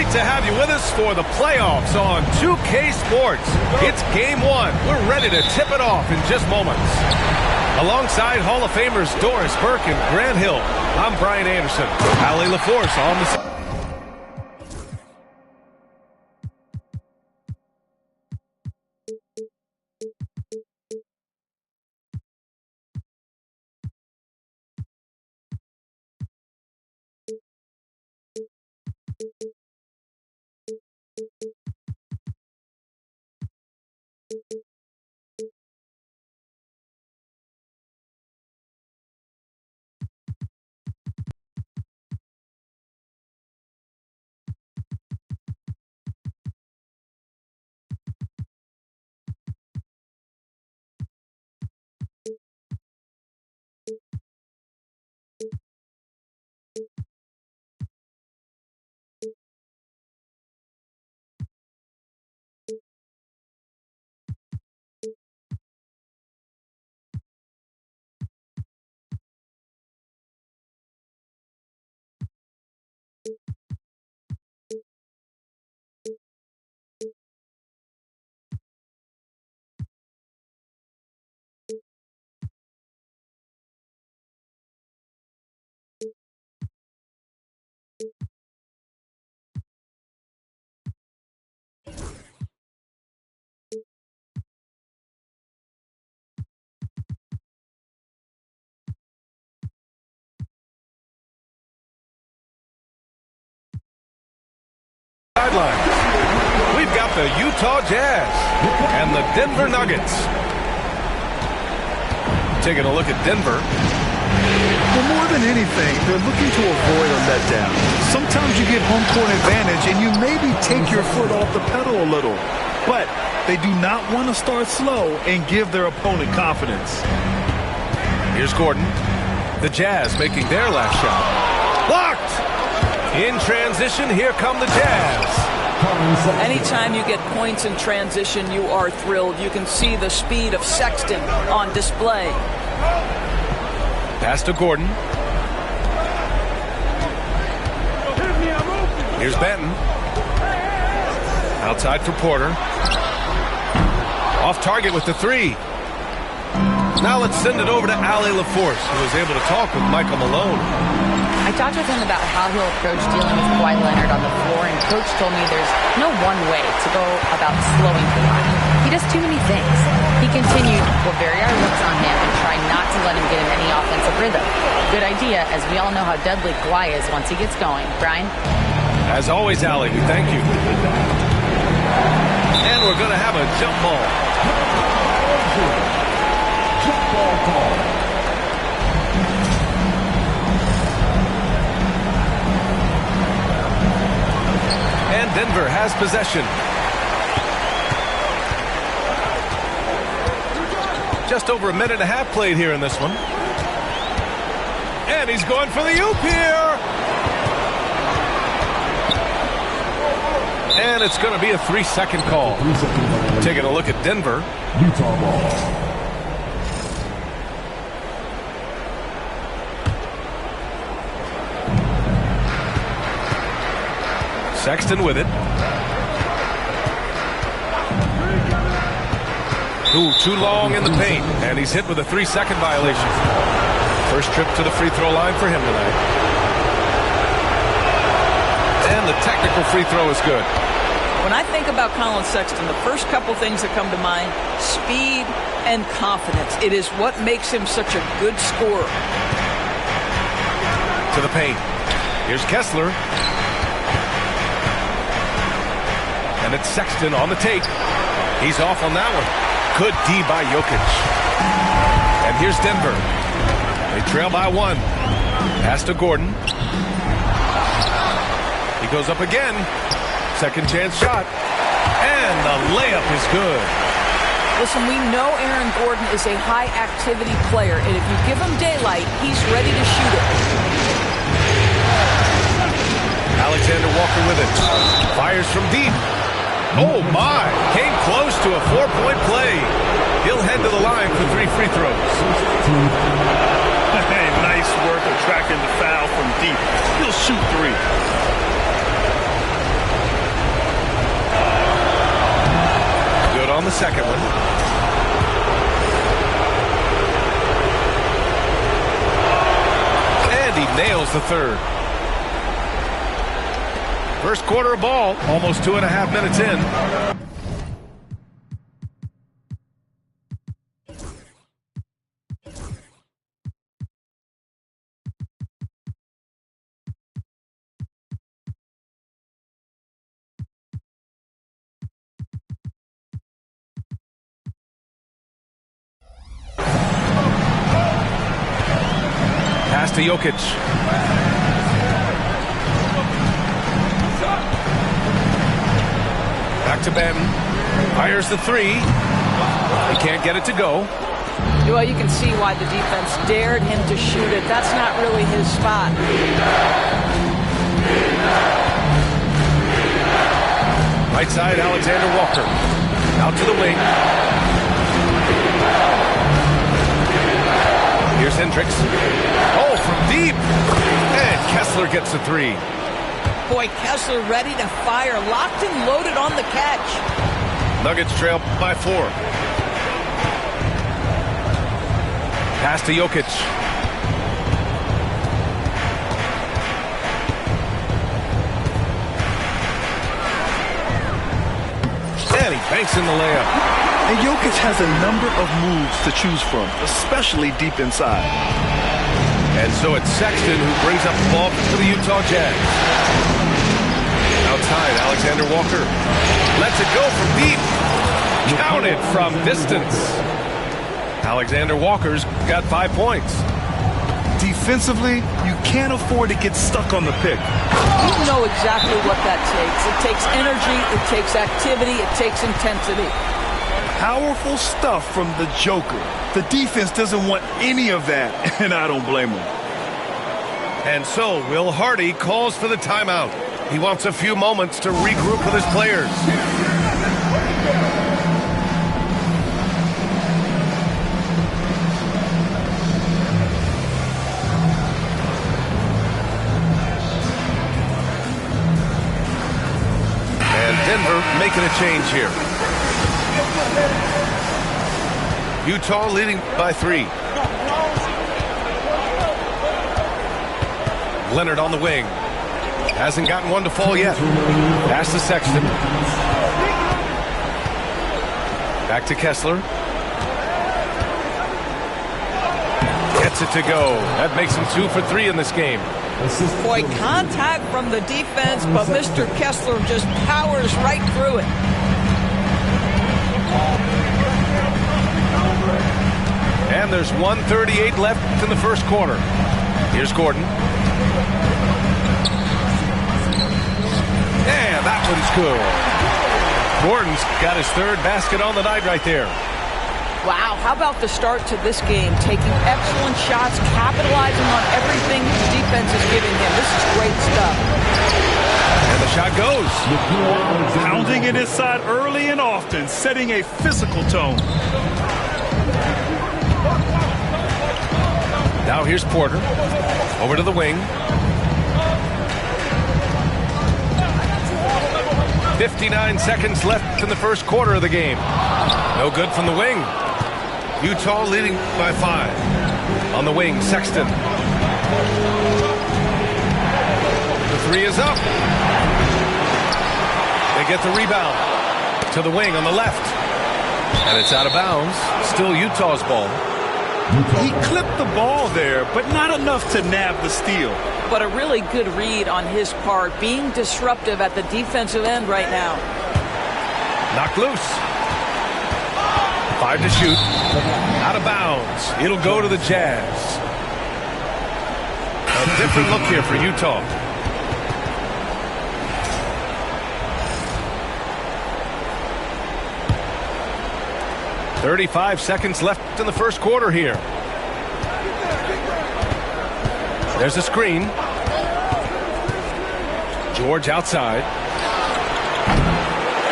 Great to have you with us for the playoffs on 2K Sports. It's game one. We're ready to tip it off in just moments. Alongside Hall of Famers Doris Burke and Grant Hill, I'm Brian Anderson. Allie LaForce on the... sidelines. We've got the Utah Jazz and the Denver Nuggets. Taking a look at Denver. Well, more than anything, they're looking to avoid a letdown. Sometimes you get home court advantage and you maybe take your foot off the pedal a little. But they do not want to start slow and give their opponent confidence. Here's Gordon. The Jazz making their last shot. Blocked! In transition, here come the Jazz. Anytime you get points in transition, you are thrilled. You can see the speed of Sexton on display. Pass to Gordon. Here's Benton. Outside for Porter. Off target with the three. Now let's send it over to Allie LaForce, who was able to talk with Michael Malone. I talked with him about how he'll approach dealing with Kawhi Leonard on the floor, and Coach told me there's no one way to go about slowing Kawhi. He does too many things. He continued, we'll vary our looks on him and try not to let him get in any offensive rhythm. Good idea, as we all know how deadly Kawhi is once he gets going. Brian? As always, Allie, we thank you. And we're going to have a jump ball. Jump ball call. And Denver has possession. Just over a minute and a half played here in this one. And he's going for the oop here. And it's going to be a 3-second call. Taking a look at Denver. Utah ball. Sexton with it. Ooh, too long in the paint. And he's hit with a 3-second violation. First trip to the free throw line for him tonight. And the technical free throw is good. When I think about Colin Sexton, the first couple things that come to mind, speed and confidence. It is what makes him such a good scorer. To the paint. Here's Kessler. And it's Sexton on the take. He's off on that one. Good D by Jokic. And here's Denver. They trail by one. Pass to Gordon. He goes up again. Second chance shot. And the layup is good. Listen, we know Aaron Gordon is a high-activity player, and if you give him daylight, he's ready to shoot it. Alexander Walker with it. Fires from deep. Oh, my. Came close to a 4-point play. He'll head to the line for 3 free throws. Hey, nice work of tracking the foul from deep. He'll shoot 3. the second one. And he nails the third. First quarter of ball, almost 2.5 minutes in. Pass to Jokic. Back to Ben. Fires the three. He can't get it to go. Well, you can see why the defense dared him to shoot it. That's not really his spot. Right side, Alexander Walker. Out to the wing. Here's Hendricks. Oh, from deep. And Kessler gets the three. Boy, Kessler ready to fire. Locked and loaded on the catch. Nuggets trail by 4. Pass to Jokic. And he banks in the layup. And Jokic has a number of moves to choose from, especially deep inside. And so it's Sexton who brings up the ball for the Utah Jazz. Outside, Alexander Walker lets it go from deep. Counted from distance. Alexander Walker's got 5 points. Defensively, you can't afford to get stuck on the pick. You know exactly what that takes. It takes energy, it takes activity, it takes intensity. Powerful stuff from the Joker. The defense doesn't want any of that, and I don't blame him. And so Will Hardy calls for the timeout. He wants a few moments to regroup with his players. And Denver making a change here. Utah leading by 3. Leonard on the wing. Hasn't gotten one to fall yet. Pass to Sexton. Back to Kessler. Gets it to go. That makes him 2 for 3 in this game. Boy, contact from the defense, but Mr. Kessler just powers right through it. And there's 1:38 left in the first quarter. Here's Gordon. And that one's good. Gordon's got his 3rd basket on the night right there. Wow, how about the start to this game? Taking excellent shots, capitalizing on everything the defense is giving him. This is great stuff. And the shot goes. Pounding it inside early and often, setting a physical tone. Now here's Porter. Over to the wing. 59 seconds left in the first quarter of the game. No good from the wing. Utah leading by 5. On the wing, Sexton. The 3 is up. They get the rebound. To the wing on the left. And it's out of bounds. Still Utah's ball. He clipped the ball there, but not enough to nab the steal. But a really good read on his part, being disruptive at the defensive end right now. Knocked loose. 5 to shoot. Out of bounds. It'll go to the Jazz. A different look here for Utah. "35 seconds left in the first quarter here. There's a screen. George outside.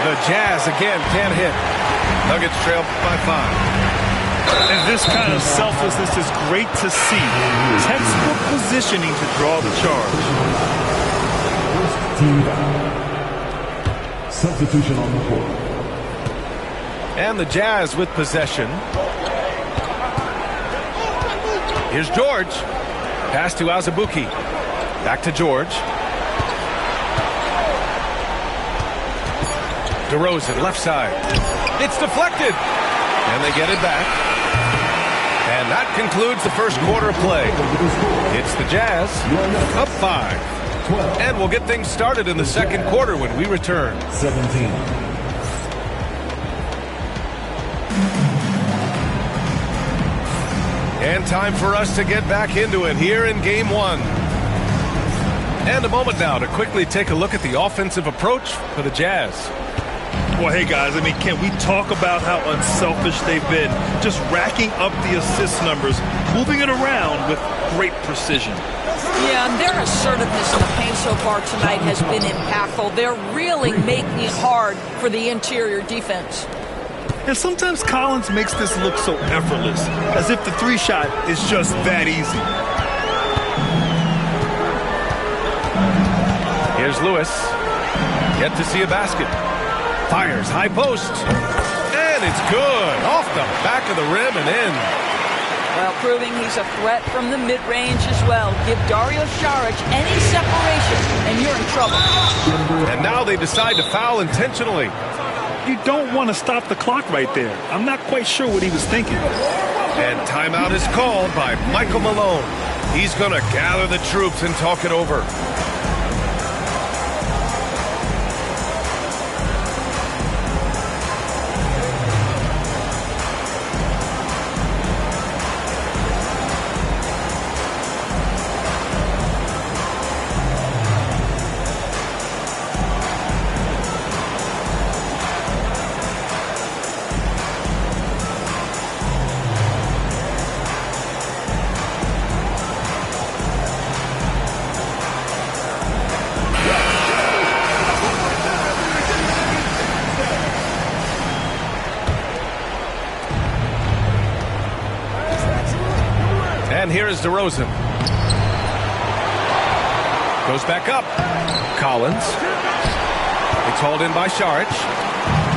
The Jazz again can't hit. Nuggets trail by 5. And this kind of selflessness is great to see. Textbook positioning to draw the charge. Team foul. Substitution on the court. And the Jazz with possession. Here's George. Pass to Azubuike. Back to George. DeRozan, left side. It's deflected. And they get it back. And that concludes the first quarter of play. It's the Jazz up 5. And we'll get things started in the second quarter when we return. 17. And time for us to get back into it here in game 1. And a moment now to quickly take a look at the offensive approach for the Jazz. Well, hey, guys, I mean, can we talk about how unselfish they've been? Just racking up the assist numbers, moving it around with great precision. Yeah, and their assertiveness in the paint so far tonight has been impactful. They're really making it hard for the interior defense. And sometimes Collins makes this look so effortless, as if the 3-shot is just that easy. Here's Lewis. Yet to see a basket. Fires high post. And it's good. Off the back of the rim and in. Well, proving he's a threat from the mid-range as well. Give Dario Saric any separation, and you're in trouble. And now they decide to foul intentionally. You don't want to stop the clock right there. I'm not quite sure what he was thinking. And timeout is called by Michael Malone. He's going to gather the troops and talk it over. And here is DeRozan. Goes back up. Collins. It's hauled in by Saric.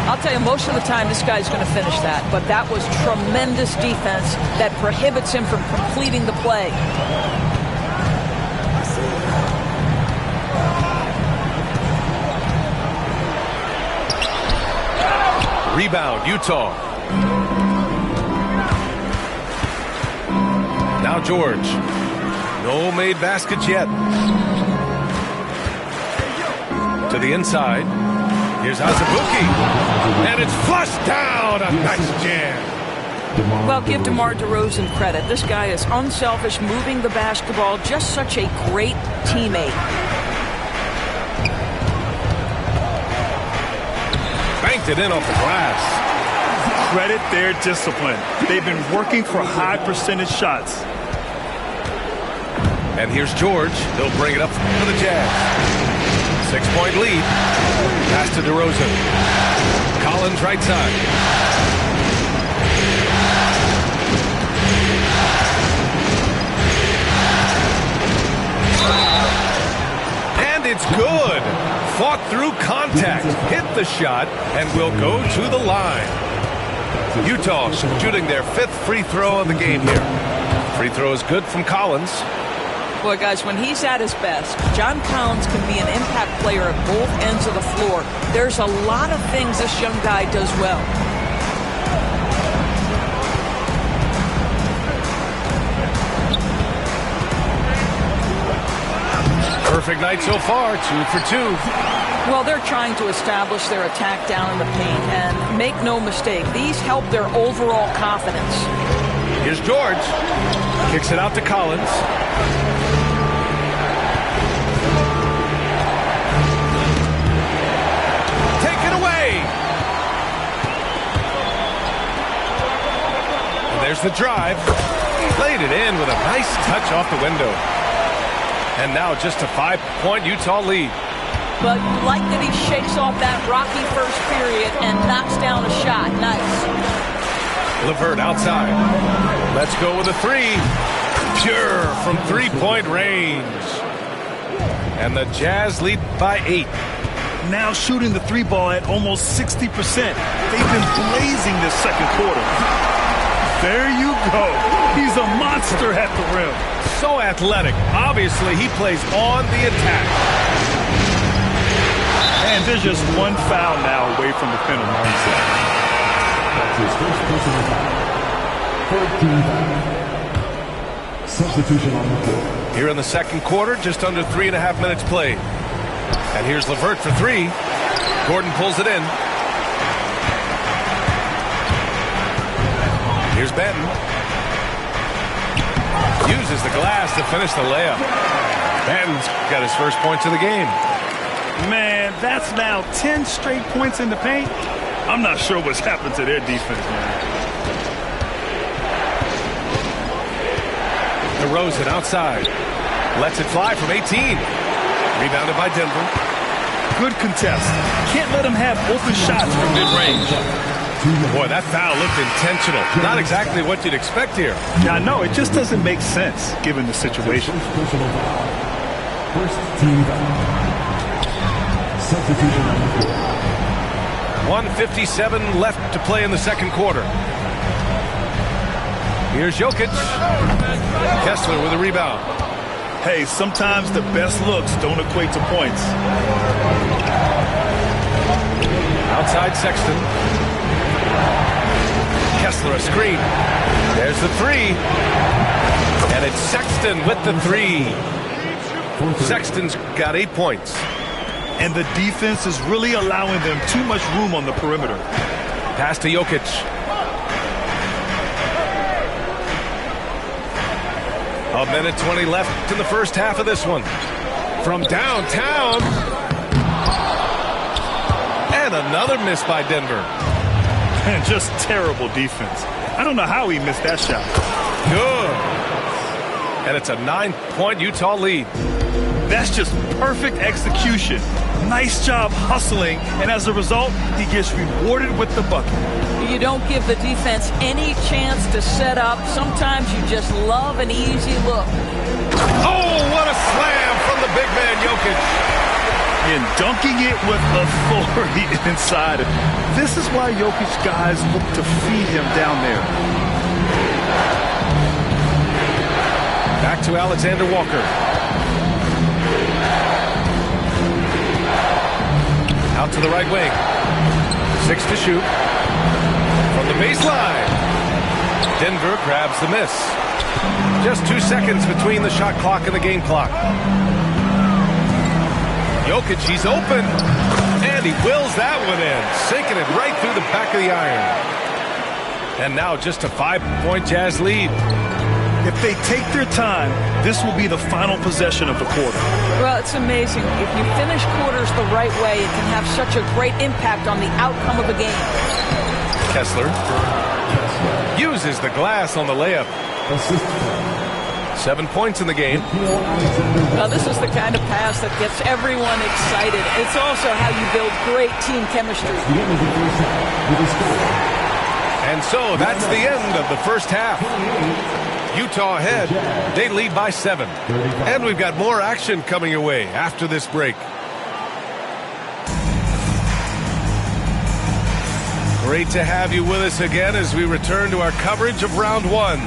I'll tell you, most of the time this guy's going to finish that. But that was tremendous defense that prohibits him from completing the play. Rebound, Utah. Now George. No made baskets yet. To the inside. Here's Azubuike. And it's flushed down. A nice jam. Well, give DeMar DeRozan credit. This guy is unselfish, moving the basketball. Just such a great teammate. Banked it in off the glass. Credit their discipline. They've been working for high percentage shots. And here's George. He'll bring it up for the Jazz. 6-point lead. Pass to DeRozan. Collins right side. And it's good. Fought through contact. Hit the shot and will go to the line. Utah shooting their 5th free throw of the game here. Free throw is good from Collins. Boy, guys, when he's at his best, John Collins can be an impact player at both ends of the floor. There's a lot of things this young guy does well. Perfect night so far, 2 for 2. Well, they're trying to establish their attack down in the paint, and make no mistake, these help their overall confidence. Here's George. Kicks it out to Collins. Take it away. And there's the drive. Laid it in with a nice touch off the window. And now just a 5-point Utah lead. But you like that he shakes off that rocky first period and knocks down a shot. Nice. LeVert outside. Let's go with a 3. Pure from 3-point range. And the Jazz lead by 8. now shooting the three ball at almost 60%. They've been blazing this second quarter. There you go. He's a monster at the rim. So athletic. Obviously, he plays on the attack. And there's just one foul now away from the penalty. That's his first personal foul. 14. Substitution on the court. Here in the second quarter, just under 3.5 minutes played. And here's LeVert for three. Gordon pulls it in. Here's Benton. Uses the glass to finish the layup. Benton's got his first points of the game. Man, that's now 10 straight points in the paint. I'm not sure what's happened to their defense, man. DeRozan outside. Lets it fly from 18. Rebounded by Denver. Good contest. Can't let him have open shots from mid-range. Boy, that foul looked intentional. Not exactly what you'd expect here. Yeah, I know. It just doesn't make sense given the situation. First team foul. Substitution on the court. 1:57 left to play in the second quarter. Here's Jokic. Kessler with a rebound. Hey, sometimes the best looks don't equate to points. Outside Sexton. Kessler a screen. There's the three. And it's Sexton with the three. Sexton's got 8 points. And the defense is really allowing them too much room on the perimeter. Pass to Jokic. A minute 20 left in the first half of this one. From downtown. And another miss by Denver. And just terrible defense. I don't know how he missed that shot. Good. And it's a 9-point Utah lead. That's just perfect execution. Nice job hustling, and as a result, he gets rewarded with the bucket. You don't give the defense any chance to set up. Sometimes you just love an easy look. Oh, what a slam from the big man, Jokic. And dunking it with authority inside. This is why Jokic guys look to feed him down there. Back to Alexander Walker. Out to the right wing. 6 to shoot. From the baseline. Denver grabs the miss. Just 2 seconds between the shot clock and the game clock. Jokic, he's open. And he wills that one in. Sinking it right through the back of the iron. And now just a 5-point Jazz lead. If they take their time, this will be the final possession of the quarter. Well, it's amazing. If you finish quarters the right way, it can have such a great impact on the outcome of a game. Kessler uses the glass on the layup. 7 points in the game. Now, this is the kind of pass that gets everyone excited. It's also how you build great team chemistry. And so that's the end of the first half. Utah ahead. They lead by 7. And we've got more action coming your way after this break. Great to have you with us again as we return to our coverage of round 1.